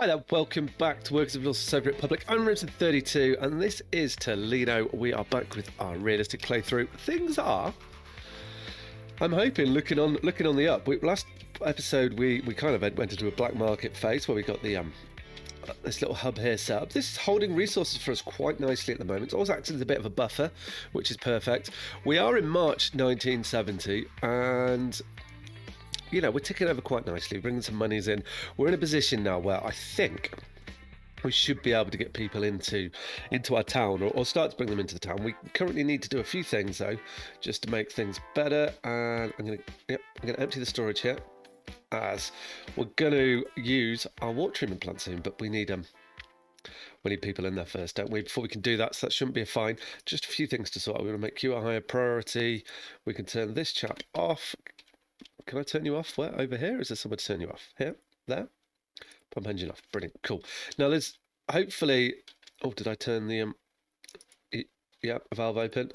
Hi there, welcome back to Workers of the Soviet Republic. I'm Richard 32 and this is Telenoe. We are back with our realistic playthrough. Things are, I'm hoping, looking on the up. Last episode we kind of went into a black market phase where we got the this little hub here set up. This is holding resources for us quite nicely at the moment. It's always acting as a bit of a buffer, which is perfect. We are in March 1970 and we're ticking over quite nicely, bringing some monies in. We're in a position now where I think we should be able to get people into our town, or start to bring them into the town. We currently need to do a few things though, just to make things better. And I'm gonna empty the storage here, as we're gonna use our water treatment plant soon. But we need people in there first, don't we? Before we can do that, so that shouldn't be a fine. Just a few things to sort out. We're gonna make you a higher priority. We can turn this chap off. Can I turn you off? Where? Over here? Is there somewhere to turn you off? Here? There? Pump engine off. Brilliant. Cool. Now there's hopefully... Oh, did I turn the... Yeah, valve open.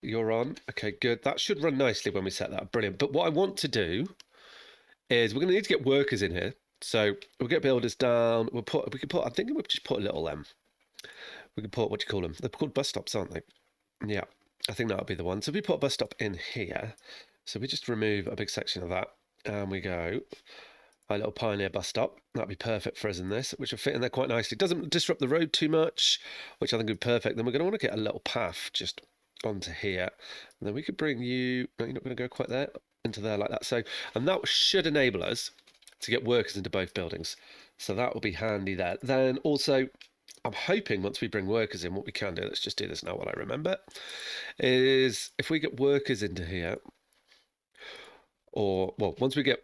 You're on. Okay, good. That should run nicely when we set that up. Brilliant. But what I want to do is we're going to need to get workers in here. So we'll get builders down. I'm thinking we'll just put a little... we can put, what do you call them? They're called bus stops, aren't they? Yeah, I think that'll be the one. So if we put a bus stop in here... So we just remove a big section of that and we go a little Pioneer bus stop. That'd be perfect for us in this, which will fit in there quite nicely. It doesn't disrupt the road too much, which I think would be perfect. Then we're going to want to get a little path just onto here. And then we could bring you, no, you're not going to go quite there, into there like that. So, and that should enable us to get workers into both buildings. So that will be handy there. Then also, I'm hoping once we bring workers in, what we can do, let's just do this now while I remember, is if we get workers into here, or, well, once we get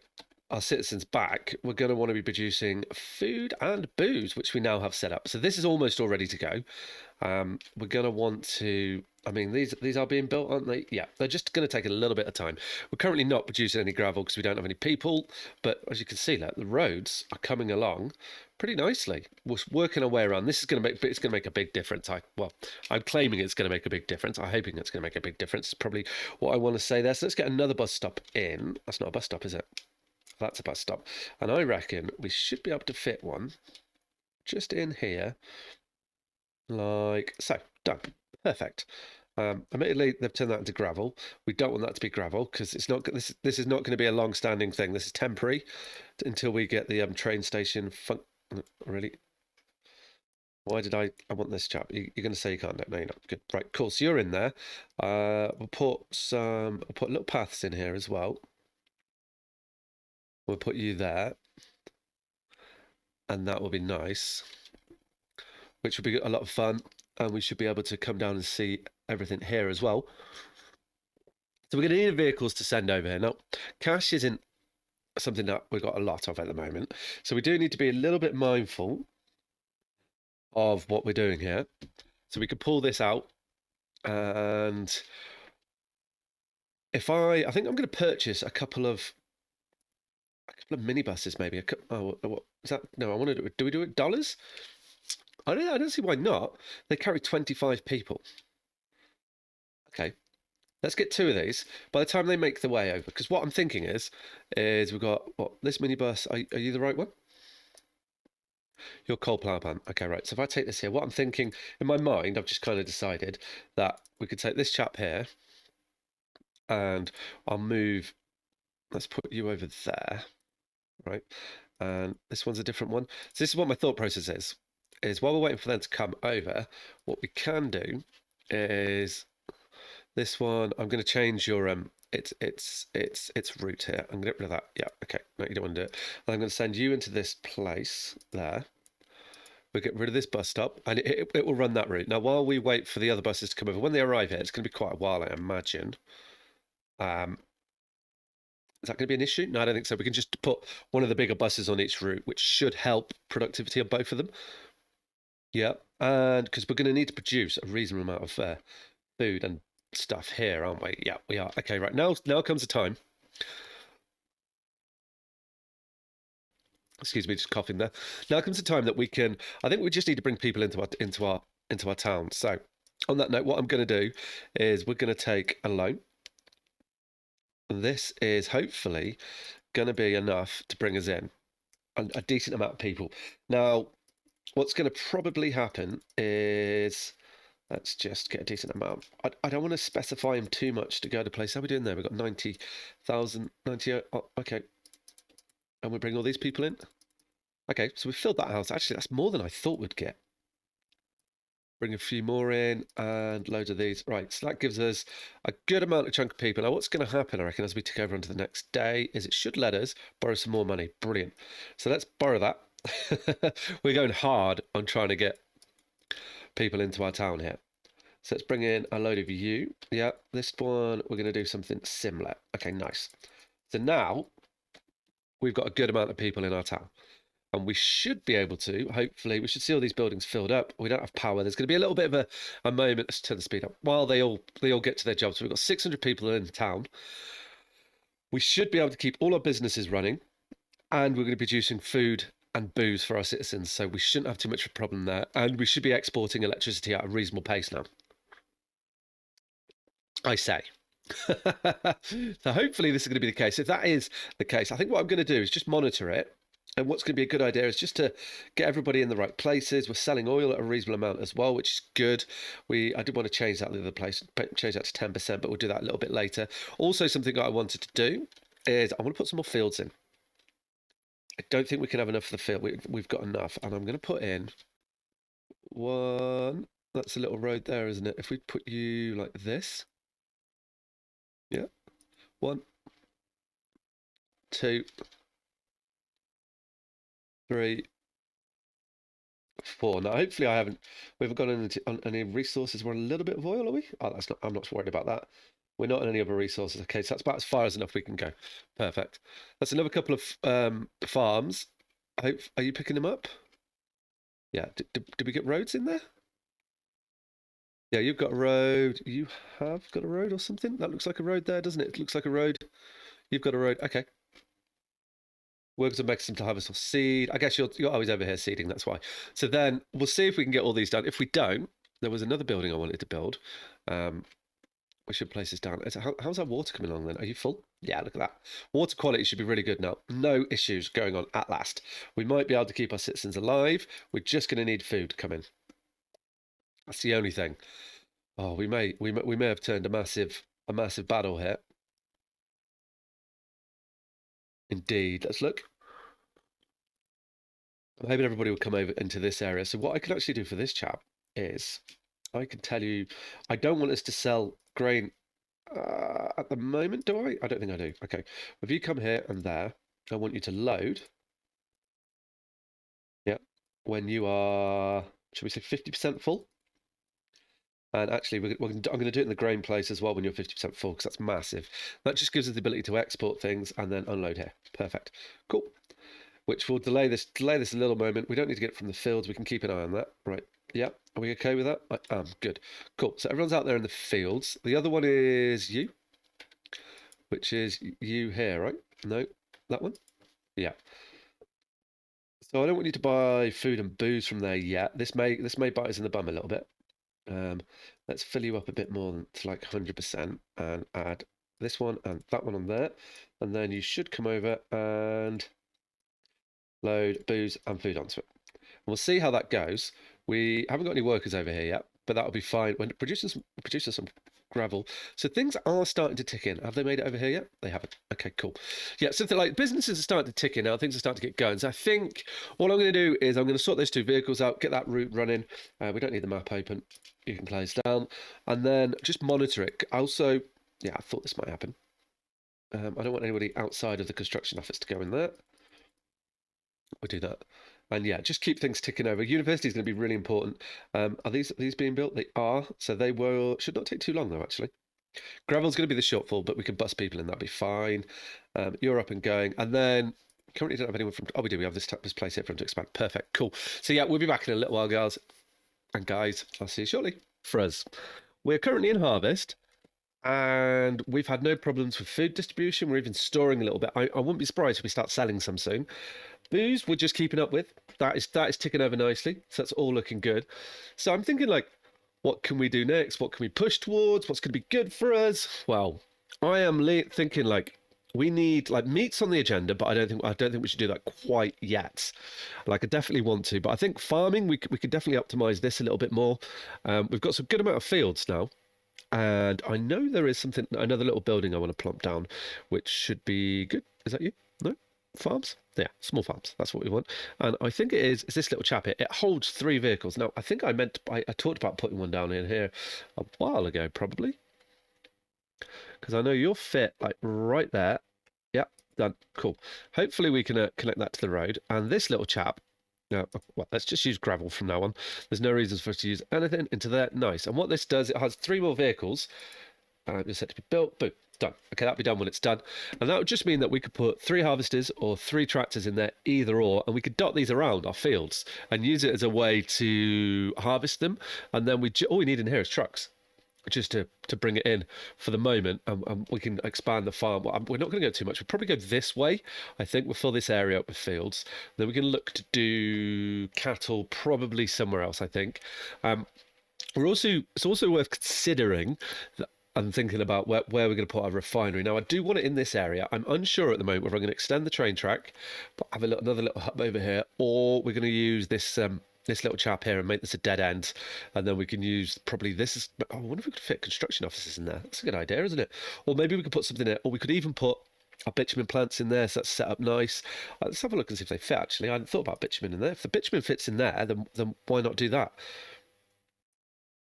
our citizens back, we're going to want to be producing food and booze, which we now have set up. So this is almost all ready to go. We're going to want to, I mean, these are being built, aren't they? Yeah, they're just going to take a little bit of time. We're currently not producing any gravel because we don't have any people. But as you can see, like, the roads are coming along pretty nicely. We're working our way around. This is going to make, it's going to make a big difference. I'm claiming it's going to make a big difference. I'm hoping it's going to make a big difference. It's probably what I want to say there. So let's get another bus stop in. That's not a bus stop, is it? That's a bus stop. And I reckon we should be able to fit one just in here, like so. Done. Perfect. Admittedly, they've turned that into gravel. We don't want that to be gravel because it's not. This is not going to be a long-standing thing. This is temporary until we get the train station. Really? Why did I want this chap? You're going to say you can't? No, you're not. Good. Right. Cool. So you're in there. We'll put little paths in here as well. We'll put you there, and that will be nice, which will be a lot of fun, and we should be able to come down and see everything here as well. So we're going to need vehicles to send over here. Now, cash isn't something that we've got a lot of at the moment, so we do need to be a little bit mindful of what we're doing here. So we could pull this out, and if I think I'm going to purchase a couple of minibuses, maybe. What is that? No, I want to do it. Do we do it dollars? I don't see why not. They carry 25 people. Okay, let's get 2 of these. By the time they make the way over, because what I'm thinking is we've got this minibus. Are you the right one? Your coal power plant. Okay, right. So if I take this here, what I'm thinking in my mind, I've just kind of decided that we could take this chap here, and I'll move. Let's put you over there, right? And this one's a different one. So this is what my thought process is while we're waiting for them to come over, what we can do is this one. I'm going to change your its route here. I'm going to get rid of that. Yeah, okay. No, you don't want to do it. And I'm going to send you into this place there. We'll get rid of this bus stop, and it will run that route. Now, while we wait for the other buses to come over, when they arrive here, it's going to be quite a while, I imagine. Is that going to be an issue? No, I don't think so. We can just put one of the bigger buses on each route, which should help productivity on both of them. Yeah, and because we're going to need to produce a reasonable amount of food and stuff here, aren't we? Yeah, we are. Okay, right. Now comes the time. Excuse me, just coughing there. Now comes the time that we can. I think we just need to bring people into our town. So, on that note, what I'm going to do is we're going to take a loan. This is hopefully going to be enough to bring us in. a decent amount of people. Now, what's going to probably happen is let's just get a decent amount. I don't want to specify him too much to go to place. How are we doing there? We've got 90,000, 90. Oh, okay. And we bring all these people in. Okay, so we filled that house. Actually, that's more than I thought we'd get. Bring a few more in and loads of these. Right, so that gives us a good amount of chunk of people. Now, what's going to happen, I reckon, as we tick over onto the next day is it should let us borrow some more money. Brilliant. So let's borrow that. We're going hard on trying to get people into our town here. So let's bring in a load of you. Yeah, this one, we're going to do something similar. Okay, nice. So now we've got a good amount of people in our town. And we should be able to, hopefully, we should see all these buildings filled up. We don't have power. There's going to be a little bit of a moment. Let's turn the speed up. While they all get to their jobs. So we've got 600 people in town. We should be able to keep all our businesses running. And we're going to be producing food and booze for our citizens. So we shouldn't have too much of a problem there. And we should be exporting electricity at a reasonable pace now. I say. So hopefully this is going to be the case. If that is the case, I think what I'm going to do is just monitor it. And what's going to be a good idea is just to get everybody in the right places. We're selling oil at a reasonable amount as well, which is good. I did want to change that the other place, change that to 10%, but we'll do that a little bit later. Also, something that I wanted to do is I want to put some more fields in. I don't think we can have enough for the field. We've got enough. And I'm going to put in one. That's a little road there, isn't it? If we put you like this. Yeah. 1, 2, 3, 4. Now, hopefully, we haven't got any resources. We're a little bit of oil, are we? Oh, that's not. I'm not worried about that. We're not on any other resources. Okay, so that's about as far as enough we can go. Perfect. That's another couple of farms. Are you picking them up? Yeah. Did we get roads in there? Yeah, you've got a road. You have got a road or something? That looks like a road there, doesn't it? It looks like a road. You've got a road. Okay. Workers are making some to harvest or seed. I guess you're always over here seeding, that's why. So then we'll see if we can get all these done. If we don't, there was another building I wanted to build. We should place this down. How's our water coming along then? Are you full? Yeah, look at that. Water quality should be really good now. No issues going on at last. We might be able to keep our citizens alive. We're just going to need food to come in. That's the only thing. Oh, we may have turned a massive battle here. Indeed. Let's look. I'm hoping everybody will come over into this area. So what I can actually do for this chap is I can tell you, I don't want us to sell grain at the moment, do I? I don't think I do. Okay. If you come here and there, I want you to load. Yeah. When you are, should we say 50% full? And actually, I'm going to do it in the grain place as well when you're 50% full, because that's massive. That just gives us the ability to export things and then unload here. Perfect. Cool. Which will delay this a little moment. We don't need to get it from the fields. We can keep an eye on that. Right. Yeah. Are we okay with that? I am. Good. Cool. So everyone's out there in the fields. The other one is you, which is you here, right? No, that one? Yeah. So I don't want you to buy food and booze from there yet. This may bite us in the bum a little bit. Let's fill you up a bit more to like 100% and add this one and that one on there. And then you should come over and load booze and food onto it. And we'll see how that goes. We haven't got any workers over here yet, but that'll be fine. When producing some gravel. So things are starting to tick in. Have they made it over here yet? They haven't. Okay, cool. Yeah, something like businesses are starting to tick in now. Things are starting to get going. So I think what I'm going to do is I'm going to sort those 2 vehicles out, get that route running. We don't need the map open. You can close down and then just monitor it. Also, yeah, I thought this might happen. I don't want anybody outside of the construction office to go in there. We'll do that. And yeah, just keep things ticking over. University is going to be really important. Are these being built? They are. So they should not take too long though, actually. Gravel's going to be the shortfall, but we can bus people in. That'll be fine. You're up and going. And then currently don't have anyone from... Oh, we do. We have this place here for them to expand. Perfect. Cool. So yeah, we'll be back in a little while, girls. And guys, I'll see you shortly. For us, we're currently in harvest. And we've had no problems with food distribution. We're even storing a little bit. I wouldn't be surprised if we start selling some soon. Booze, we're just keeping up with. That is ticking over nicely. So that's all looking good. So I'm thinking like, what can we do next? What can we push towards? What's going to be good for us? Well, I am thinking like, we need like meats on the agenda, but I don't think we should do that quite yet. Like I definitely want to, but I think farming we could definitely optimize this a little bit more. We've got some good amount of fields now. And I know there is another little building I want to plump down, which should be good. Is that you? No? Farms? Yeah, small farms. That's what we want. And I think is this little chap here. It holds 3 vehicles. Now, I think I talked about putting one down in here a while ago, probably. Because I know you're fit, like right there. Yep, done. Cool. Hopefully we can connect that to the road. And this little chap, now, well, let's just use gravel from now on. There's no reason for us to use anything into there. Nice. And what this does, it has 3 more vehicles. It's set to be built. Boom. Done. Okay, that'll be done when it's done. And that would just mean that we could put 3 harvesters or 3 tractors in there, either or, and we could dot these around our fields and use it as a way to harvest them. And then all we need in here is trucks, just to bring it in for the moment, and we can expand the farm. Well, we're not going to go too much. We'll probably go this way. I think we'll fill this area up with fields. Then we can look to do cattle probably somewhere else, I think. It's also worth considering that I'm thinking about where we're going to put our refinery. Now, I do want it in this area. I'm unsure at the moment whether I'm going to extend the train track, but have another little hub over here, or we're going to use this this little chap here and make this a dead end, and then we can use probably this is. I wonder if we could fit construction offices in there. That's a good idea, isn't it? Or maybe we could put something in, or we could even put our bitumen plants in there, so that's set up nice. Let's have a look and see if they fit. Actually, I hadn't thought about bitumen in there. If the bitumen fits in there, then why not do that?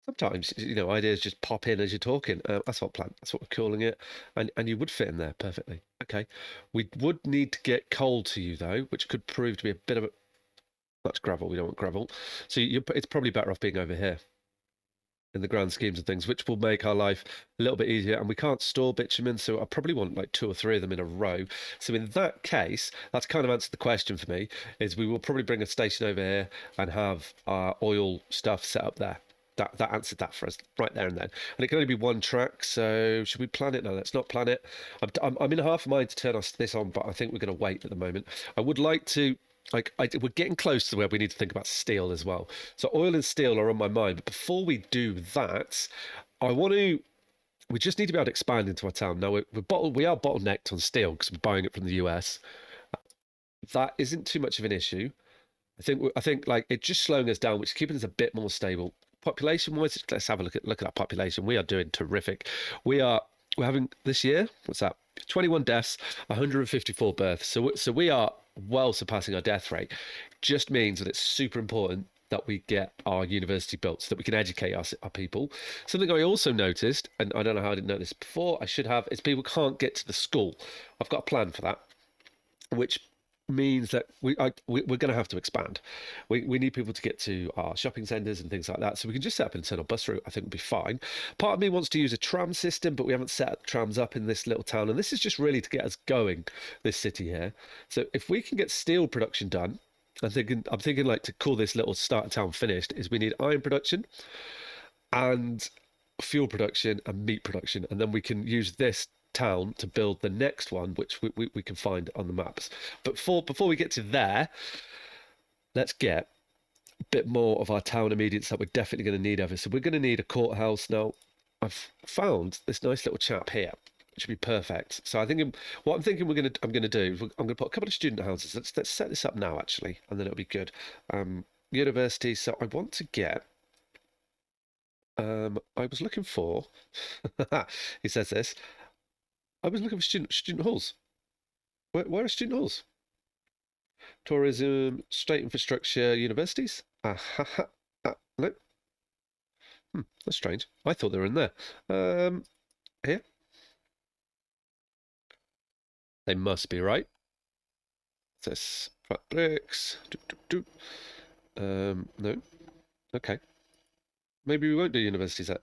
Sometimes, ideas just pop in as you're talking. Asphalt plant, that's what we're calling it. And you would fit in there perfectly. Okay. We would need to get coal to you, though, which could prove to be a bit of a... That's gravel. We don't want gravel. So it's probably better off being over here in the grand schemes of things, which will make our life a little bit easier. And we can't store bitumen, so I probably want like 2 or 3 of them in a row. So in that case, that's kind of answered the question for me, is we will probably bring a station over here and have our oil stuff set up there. That answered that for us right there and then. And it can only be 1 track, so should we plan it? No, let's not plan it. I'm in half a mind to turn this on, but I think we're going to wait at the moment. I would like to, we're getting close to where we need to think about steel as well. So oil and steel are on my mind, but before we do that, we just need to be able to expand into our town. Now, we are bottlenecked on steel because we're buying it from the US. That isn't too much of an issue. I think like it's just slowing us down, which is keeping us a bit more stable. Population-wise, let's have a look at our population. We are doing terrific. We're having this year, what's that? 21 deaths, 154 births. So we are well surpassing our death rate. Just means that it's super important that we get our university built so that we can educate our people. Something I also noticed, and I don't know how I didn't know this before, I should have, is people can't get to the school. I've got a plan for that, which means that we're going to have to expand. We need people to get to our shopping centres and things like that, so we can just set up an internal bus route. I think would be fine. Part of me wants to use a tram system, but we haven't set trams up in this little town, and this is just really to get us going, this city here. So if we can get steel production done, I'm thinking like to call this little starter town finished, is we need iron production and fuel production and meat production, and then we can use this town to build the next one, which we can find on the maps. But before we get to there, let's get a bit more of our town immediates that we're definitely going to need over. So we're going to need a courthouse. Now, I've found this nice little chap here, which should be perfect. So I'm thinking I'm going to do is I'm going to put a couple of student houses. Let's set this up now, actually, and then it'll be good. University. So I want to get. I was looking for. He says this. I was looking for student halls. Where are student halls? Tourism, state infrastructure, universities? No. That's strange. I thought they were in there. Here? They must be, right? This bricks. No. Okay. Maybe we won't do universities yet.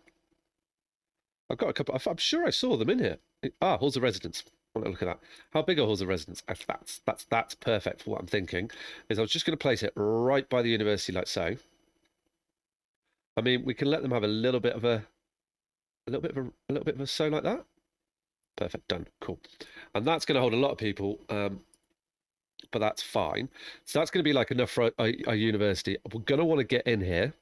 I've got a couple. I'm sure I saw them in here. Halls of residence. I want to look at that. How big are halls of residence? That's perfect for what I'm thinking. Is I was just going to place it right by the university, like so. I mean, we can let them have a little bit of a so like that. Perfect. Done. Cool. And that's going to hold a lot of people. But that's fine. So that's going to be like enough for a university. We're going to want to get in here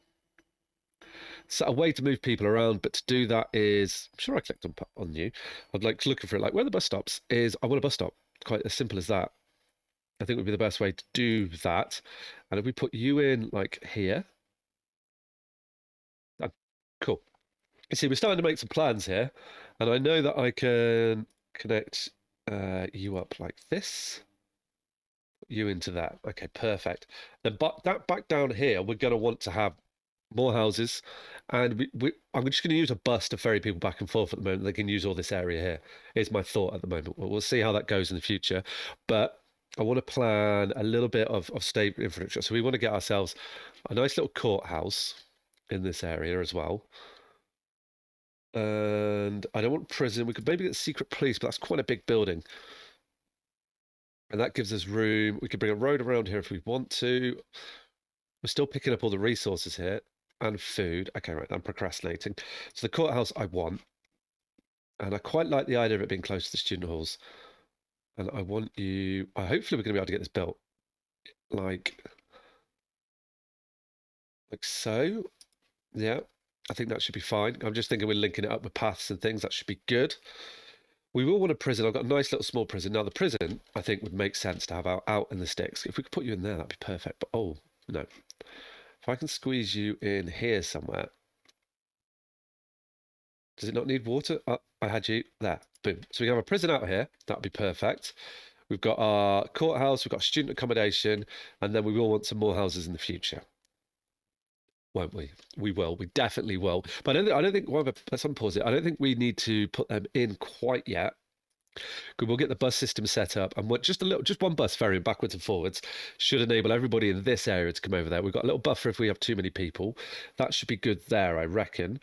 so a way to move people around, but to do that is, I'm sure I clicked on you. I'd like looking for it, like where the bus stops is. I want a bus stop. Quite as simple as that. I think would be the best way to do that. And if we put you in like here, uh, cool. You see, we're starting to make some plans here, and I know that I can connect you up like this, you into that. Okay, perfect. Then, but that back down here, we're going to want to have more houses, and I'm just going to use a bus to ferry people back and forth at the moment. They can use all this area here. Is my thought at the moment. We'll see how that goes in the future, but I want to plan a little bit of state infrastructure. So we want to get ourselves a nice little courthouse in this area as well. And I don't want prison. We could maybe get secret police, but that's quite a big building. And that gives us room. We could bring a road around here if we want to. We're still picking up all the resources here and food. Okay, right, I'm procrastinating. So the courthouse I want. And I quite like the idea of it being close to the student halls. And I want you. Hopefully, we're going to be able to get this built like so. Yeah, I think that should be fine. I'm just thinking we're linking it up with paths and things. That should be good. We will want a prison. I've got a nice little small prison. Now, the prison, I think, would make sense to have out in the sticks. If we could put you in there, that'd be perfect. But, oh, no. If I can squeeze you in here somewhere. Does it not need water? I had you there. Boom. So we have a prison out here. That'd be perfect. We've got our courthouse. We've got student accommodation. And then we will want some more houses in the future. Won't we? We will. We definitely will. But I don't think. Well, let's unpause it. I don't think we need to put them in quite yet. We'll get the bus system set up, and just one bus ferrying backwards and forwards should enable everybody in this area to come over there. We've got a little buffer if we have too many people. That should be good there, I reckon.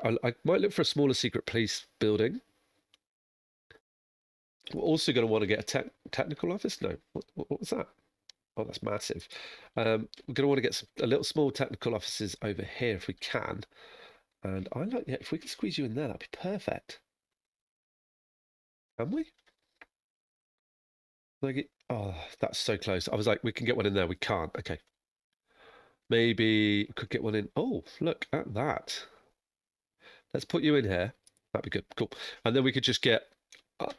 I might look for a smaller secret police building. We're also going to want to get a technical office. No, what was that? Oh, that's massive. We're going to want to get a little small technical offices over here if we can. And yeah, if we can squeeze you in there, that'd be perfect. Can we? Oh, that's so close. I was like, we can get one in there. We can't. Okay. Maybe we could get one in. Oh, look at that. Let's put you in here. That'd be good. Cool. And then we could just get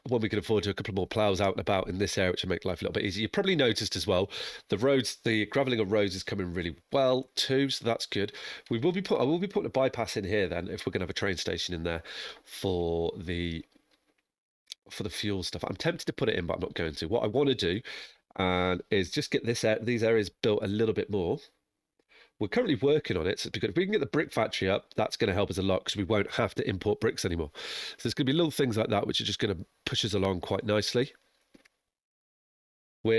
when we can afford to, a couple more plows out and about in this area, which will make life a little bit easier. You probably noticed as well, the graveling of roads is coming really well too, so that's good. I will be putting a bypass in here then, if we're going to have a train station in there for the fuel stuff. I'm tempted to put it in, but I'm not going to. What I want to do is just get these areas built a little bit more. We're currently working on it, so it's good. If we can get the brick factory up, that's going to help us a lot because we won't have to import bricks anymore. So there's going to be little things like that which are just going to push us along quite nicely.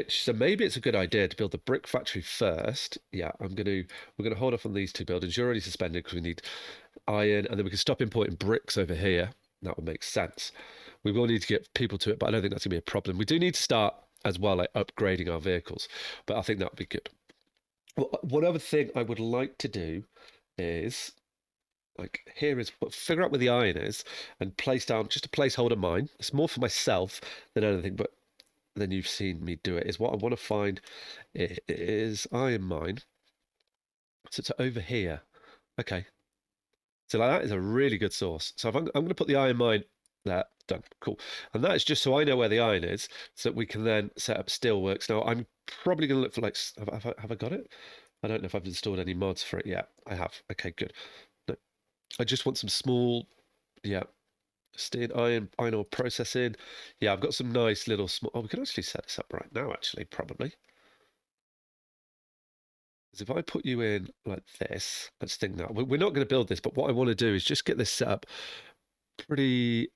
So maybe it's a good idea to build the brick factory first. Yeah, we're going to hold off on these two buildings. You're already suspended because we need iron, and then we can stop importing bricks over here. That would make sense. We will need to get people to it, but I don't think that's going to be a problem. We do need to start as well, like upgrading our vehicles, but I think that would be good. One other thing I would like to do is figure out where the iron is and place down just a placeholder mine. It's more for myself than anything, but then you've seen me do it. Is what I want to find is iron mine. So it's over here. Okay. So like that is a really good source. So I'm going to put the iron mine there. Done. Cool. And that is just so I know where the iron is, so that we can then set up steelworks. Now I'm probably going to look for have I got it? I don't know if I've installed any mods for it yet. I have. Okay, good. No, I just want some small, yeah, iron ore processing. Yeah, I've got some nice little small. Oh, we can actually set this up right now. Actually, probably. Because if I put you in like this, let's think that we're not going to build this, but what I want to do is just get this set up pretty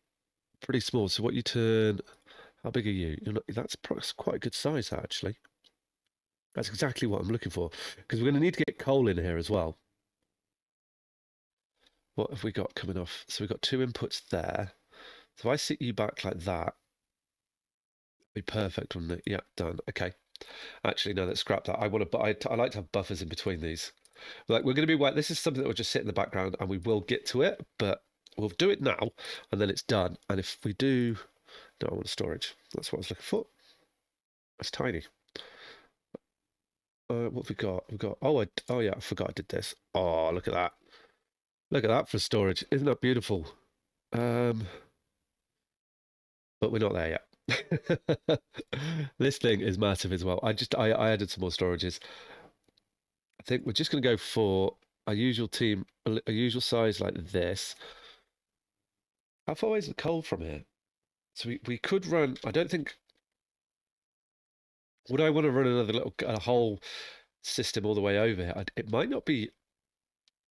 small. So what you turn, how big are you? That's quite a good size, actually. That's exactly what I'm looking for. Because we're going to need to get coal in here as well. What have we got coming off? So we've got 2 inputs there. So if I sit you back like that, it'd be perfect, wouldn't it? Yeah, done. Okay. Actually, no, let's scrap that. I like to have buffers in between these. Like we're going to be this is something that will just sit in the background and we will get to it, but we'll do it now and then it's done. And if we do, no, I want storage. That's what I was looking for. That's tiny. What have we got? Oh yeah, I forgot I did this. Oh, look at that. Look at that for storage. Isn't that beautiful? Um, but we're not there yet. This thing is massive as well. I added some more storages. I think we're just going to go for a usual team, a usual size like this. How far away is the coal from here? So we could run. I don't think. Would I want to run another little a whole system all the way over here? It might not be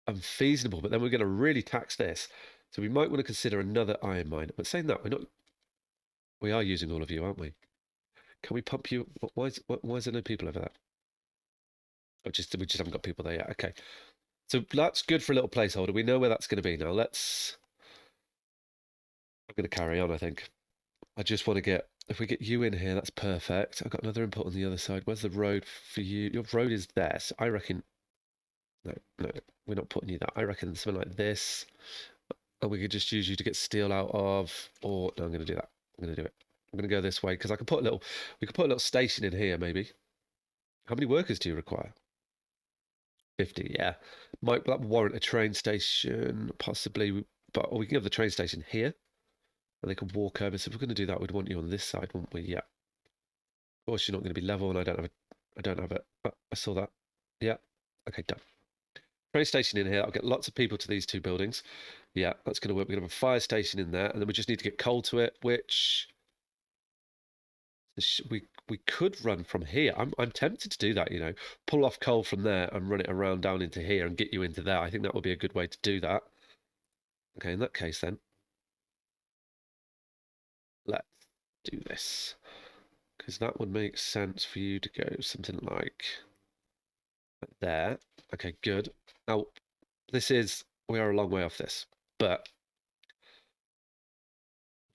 unfeasible, but then we're going to really tax this. So we might want to consider another iron mine. But saying that, we're not. We are using all of you, aren't we? Can we pump you? Why is there no people over there? Oh, we just haven't got people there yet. Okay, so that's good for a little placeholder. We know where that's going to be now. I'm going to carry on. I think. I just want to get. If we get you in here, that's perfect. I've got another input on the other side. Where's the road for you? Your road is there. So I reckon. No, no, we're not putting you that. I reckon something like this. And we could just use you to get steel out of. Or no, I'm going to do that. I'm going to do it. I'm going to go this way because I can put a little. We could put a little station in here, maybe. How many workers do you require? 50, yeah. Might that warrant a train station, possibly, but or we can have the train station here, and they can walk over. So if we're going to do that, we'd want you on this side, wouldn't we? Yeah. Of course, you're not going to be level, and I don't have it. I saw that. Yeah. Okay, done. Train station in here. I'll get lots of people to these two buildings. Yeah, that's going to work. We're going to have a fire station in there, and then we just need to get coal to it, which we could run from here. I'm tempted to do that, you know, pull off coal from there and run it around down into here and get you into there. I think that would be a good way to do that. Okay, in that case then, let's do this. Because that would make sense for you to go something like there. Okay, good. Now, we are a long way off this, but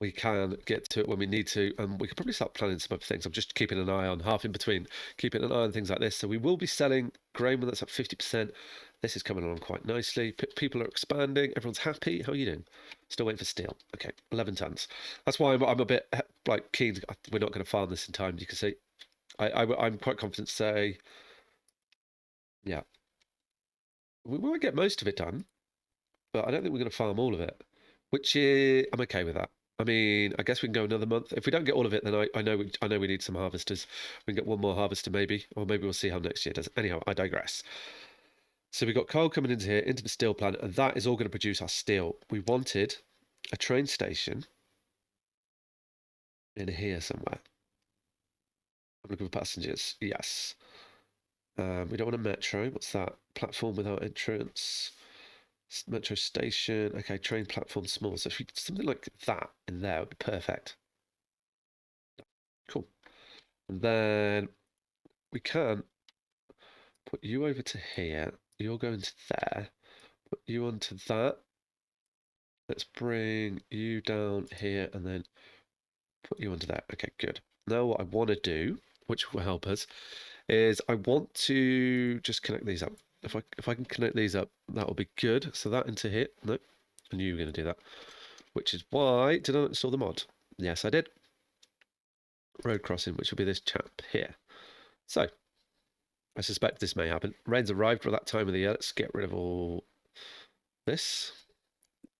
we can get to it when we need to, and we could probably start planning some other things. I'm just keeping an eye on half in between, keeping an eye on things like this. So we will be selling grain when that's up 50%. This is coming along quite nicely. People are expanding. Everyone's happy. How are you doing? Still waiting for steel. Okay, 11 tons. That's why I'm a bit like keen. We're not going to farm this in time. You can see, I'm quite confident to say, yeah, we might get most of it done, but I don't think we're going to farm all of it, which is I'm okay with that. I mean, I guess we can go another month. If we don't get all of it, then I know we need some harvesters. We can get one more harvester maybe, or maybe we'll see how next year does. Anyhow, I digress. So we've got coal coming into here, into the steel plant, and that is all going to produce our steel. We wanted a train station in here somewhere. I'm looking for passengers. Yes. We don't want a metro. What's that? Platform without entrance. Metro station. Okay, train platform small. So if we something like that in there would be perfect. Cool. And then we can put you over to here. You're going to there. Put you onto that. Let's bring you down here and then put you onto that. Okay, good. Now what I want to do, which will help us, is I want to just connect these up. If I can connect these up, that will be good. So that into here. No, I knew you were going to do that. Which is why did I install the mod? Yes, I did. Road crossing, which will be this chap here. So I suspect this may happen. Rain's arrived for that time of the year. Let's get rid of all this.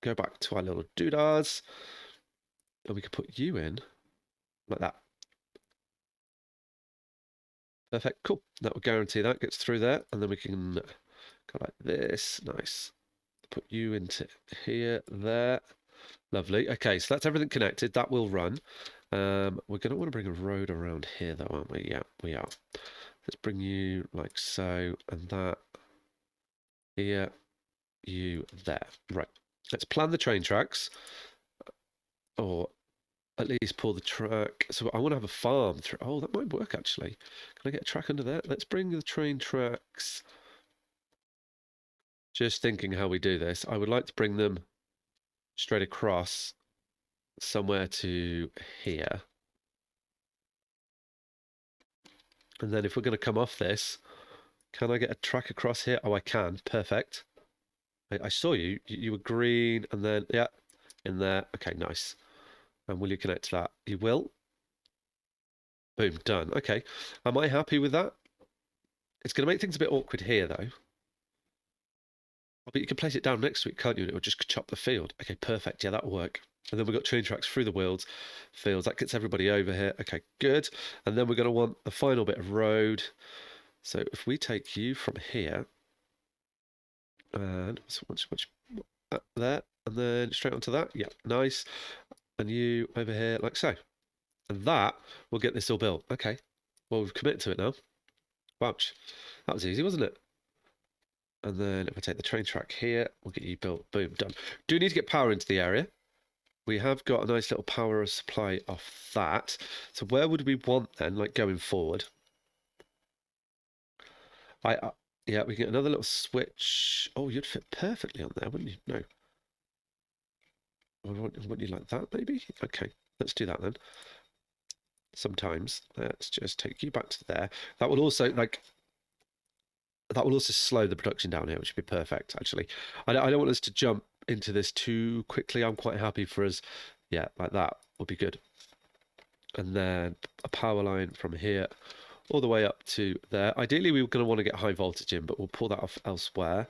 Go back to our little doodahs. And we can put you in like that. Perfect. Cool. That will guarantee that gets through there. And then we can go like this. Nice. Put you into here, there. Lovely. Okay, so that's everything connected. That will run. We're going to want to bring a road around here, though, aren't we? Yeah, we are. Let's bring you like so, and that here, you there. Right. Let's plan the train tracks, or at least pull the track. So I want to have a farm through. Oh, that might work actually. Can I get a track under there? Let's bring the train tracks. Just thinking how we do this. I would like to bring them straight across somewhere to here. And then if we're going to come off this, can I get a track across here? Oh, I can. Perfect. I saw you. You were green, and then, yeah, in there. Okay, nice. And will you connect to that? You will. Boom, done. Okay. Am I happy with that? It's going to make things a bit awkward here, though. But you can place it down next to it, can't you? And it will just chop the field. Okay, perfect. Yeah, that'll work. And then we've got train tracks through the fields. That gets everybody over here. Okay, good. And then we're going to want the final bit of road. So if we take you from here, and so much there, and then straight onto that. Yeah, nice. And you over here, like so. And that will get this all built. Okay. Well, we've committed to it now. Ouch. That was easy, wasn't it? And then if I take the train track here, we'll get you built. Boom, done. Do need to get power into the area. We have got a nice little power supply off that. So where would we want then, like going forward? Yeah, we can get another little switch. Oh, you'd fit perfectly on there, wouldn't you? No. Wouldn't you like that, maybe? Okay, let's do that then. Sometimes. Let's just take you back to there. That will also, slow the production down here, which would be perfect, actually. I don't want us to jump into this too quickly. I'm quite happy for us. Yeah, like that would be good. And then a power line from here all the way up to there. Ideally, we were going to want to get high voltage in, but we'll pull that off elsewhere.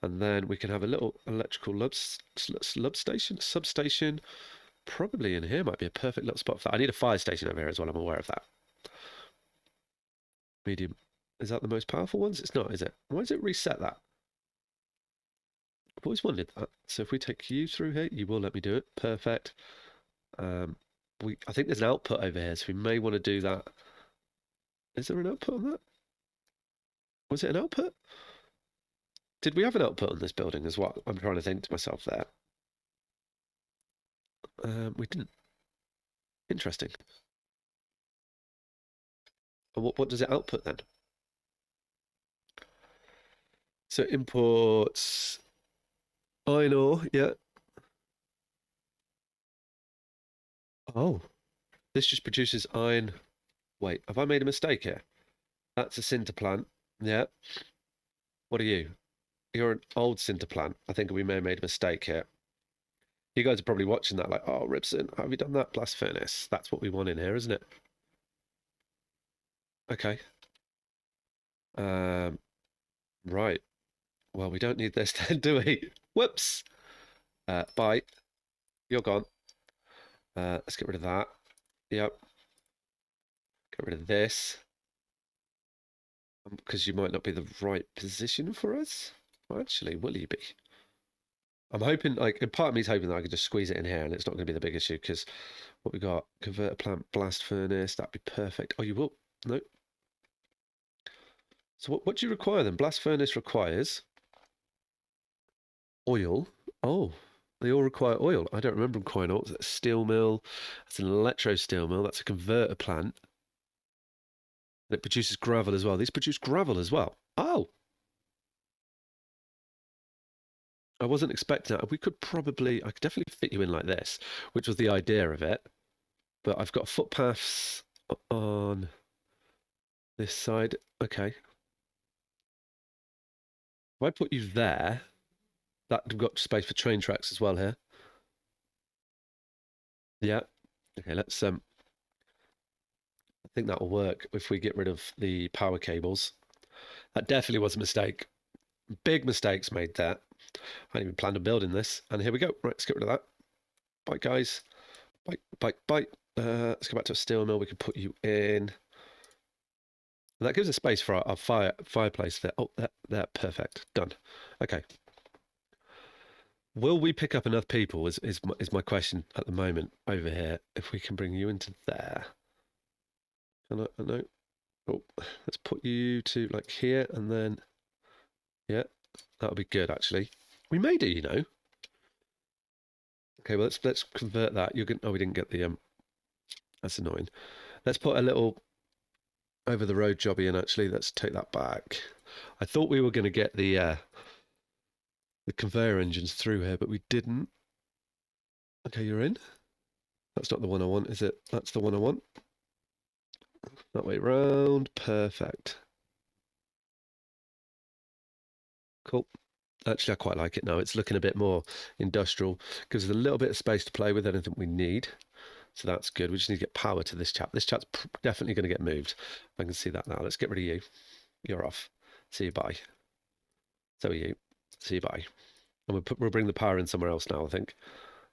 And then we can have a little electrical substation. Probably in here might be a perfect little spot for that. I need a fire station over here as well. I'm aware of that. Medium. Is that the most powerful ones? It's not, is it? Why does it reset that? I've always wondered that. So if we take you through here, you will let me do it. Perfect. I think there's an output over here, so we may want to do that. Is there an output on that? Was it an output? Did we have an output on this building as well? I'm trying to think to myself there. We didn't. Interesting. And what does it output then? So imports iron ore, yeah. Oh, this just produces iron. Wait, have I made a mistake here? That's a sinter plant. Yeah. What are you? You're an old sinter plant. I think we may have made a mistake here. You guys are probably watching that like, oh, Ribson, have you done that blast furnace? That's what we want in here, isn't it? Okay. Right. Well, we don't need this then, do we? Whoops. Bye. You're gone. Let's get rid of that. Yep. Get rid of this. Because you might not be the right position for us. Well, actually, will you be? I'm hoping, like, part of me is hoping that I can just squeeze it in here and it's not going to be the big issue because what we got, converter plant, blast furnace, that'd be perfect. Oh, you will? No. So what do you require then? Blast furnace requires oil. Oh, they all require oil. I don't remember requiring oil. That's a steel mill. That's an electro steel mill. That's a converter plant. And it produces gravel as well. These produce gravel as well. Oh. I wasn't expecting that. I could definitely fit you in like this, which was the idea of it. But I've got footpaths on this side. Okay. If I put you there, we've got space for train tracks as well here. Yeah. Okay, let's I think that will work if we get rid of the power cables. That definitely was a mistake. Big mistakes made there. I hadn't even planned on building this. And here we go. Right, let's get rid of that. Bye, guys. Bye. Let's go back to a steel mill. We can put you in. And that gives us space for our fireplace there. Oh, there, perfect. Done. Okay. Will we pick up enough people is my question at the moment over here. If we can bring you into there. No. Oh, let's put you to like here and then, yeah, that'll be good actually. We may do, you know. Okay, well let's convert that. Oh, we didn't get the that's annoying. Let's put a little over the road jobby in actually. Let's take that back. I thought we were going to get the conveyor engines through here, but we didn't. Okay, you're in. That's not the one I want, is it? That's the one I want. That way round. Perfect. Cool. Actually, I quite like it now. It's looking a bit more industrial. Gives us a little bit of space to play with, anything we need. So that's good. We just need to get power to this chap. This chap's definitely going to get moved. I can see that now. Let's get rid of you. You're off. See you, bye. So are you. See you bye. And we'll bring the power in somewhere else now, I think.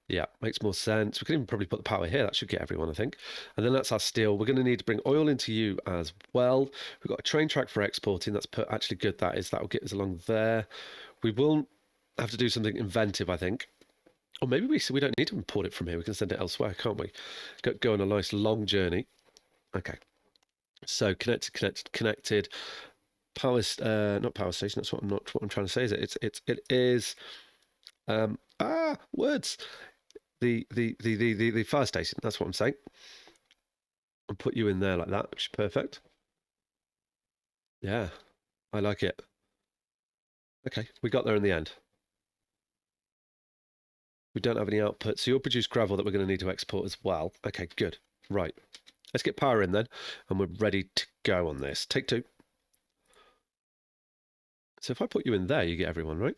Yeah, makes more sense. We can even probably put the power here. That should get everyone, I think. And then that's our steel. We're going to need to bring oil into you as well. We've got a train track for exporting. That's actually good. That is. That will get us along there. We will have to do something inventive, I think. Or maybe we don't need to import it from here. We can send it elsewhere, can't we? Go on a nice long journey. Okay. So connected. Power, not power station. That's what I'm trying to say. Is it is. Words. The fire station. That's what I'm saying. And put you in there like that, which is perfect. Yeah, I like it. Okay, we got there in the end. We don't have any output, so you'll produce gravel that we're going to need to export as well. Okay, good. Right. Let's get power in then, and we're ready to go on this. Take 2. So if I put you in there, you get everyone, right?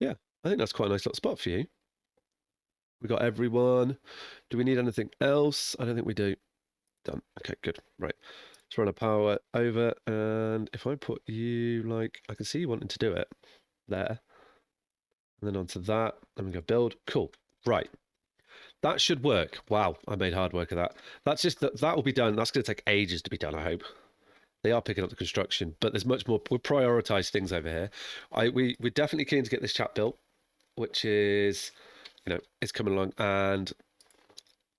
Yeah, I think that's quite a nice little spot for you. We got everyone. Do we need anything else? I don't think we do. Done. Okay, good. Right. Let's run our power over, and if I put you like, I can see you wanting to do it there. And then onto that, and we go build. Cool. Right. That should work. Wow, I made hard work of that. That's just that will be done. That's going to take ages to be done, I hope. They are picking up the construction, but there's much more. We'll prioritise things over here. We're definitely keen to get this chap built, which is, it's coming along, and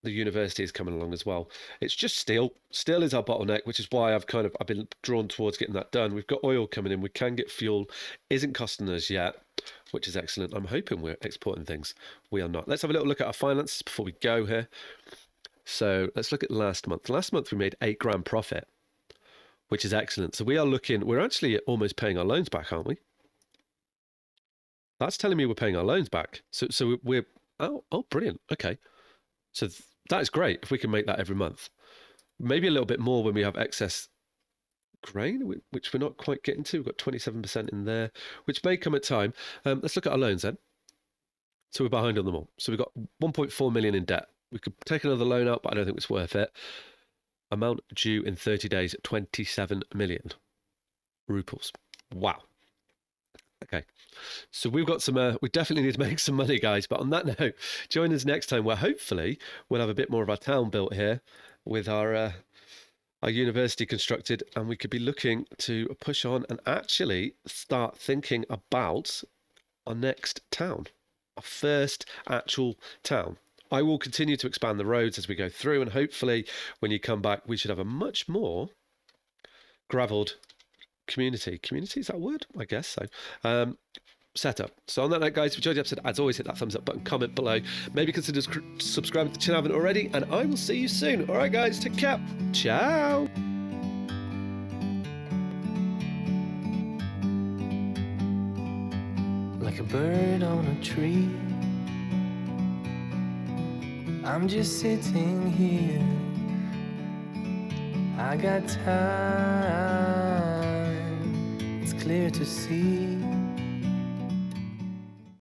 the university is coming along as well. It's just steel. Steel is our bottleneck, which is why I've been drawn towards getting that done. We've got oil coming in. We can get fuel. Isn't costing us yet, which is excellent. I'm hoping we're exporting things. We are not. Let's have a little look at our finances before we go here. So let's look at last month. Last month we made $8,000 profit, which is excellent. So we're actually almost paying our loans back, aren't we? That's telling me we're paying our loans back. So we're, oh, brilliant. Okay. So that is great if we can make that every month. Maybe a little bit more when we have excess grain, which we're not quite getting to. We've got 27% in there, which may come at time. Let's look at our loans then. So we're behind on them all. So we've got 1.4 million in debt. We could take another loan out, but I don't think it's worth it. Amount due in 30 days, 27 million rubles. Wow. Okay. So we've got we definitely need to make some money, guys. But on that note, join us next time where hopefully we'll have a bit more of our town built here with our university constructed, and we could be looking to push on and actually start thinking about our next town, our first actual town. I will continue to expand the roads as we go through, and hopefully when you come back, we should have a much more gravelled community. Community, is that a word? I guess so. Setup. So on that note, guys, if you enjoyed the episode, as always, hit that thumbs up button, comment below. Maybe consider subscribing to the channel if you haven't already, and I will see you soon. All right, guys, take care. Ciao. Like a bird on a tree, I'm just sitting here. I got time, it's clear to see.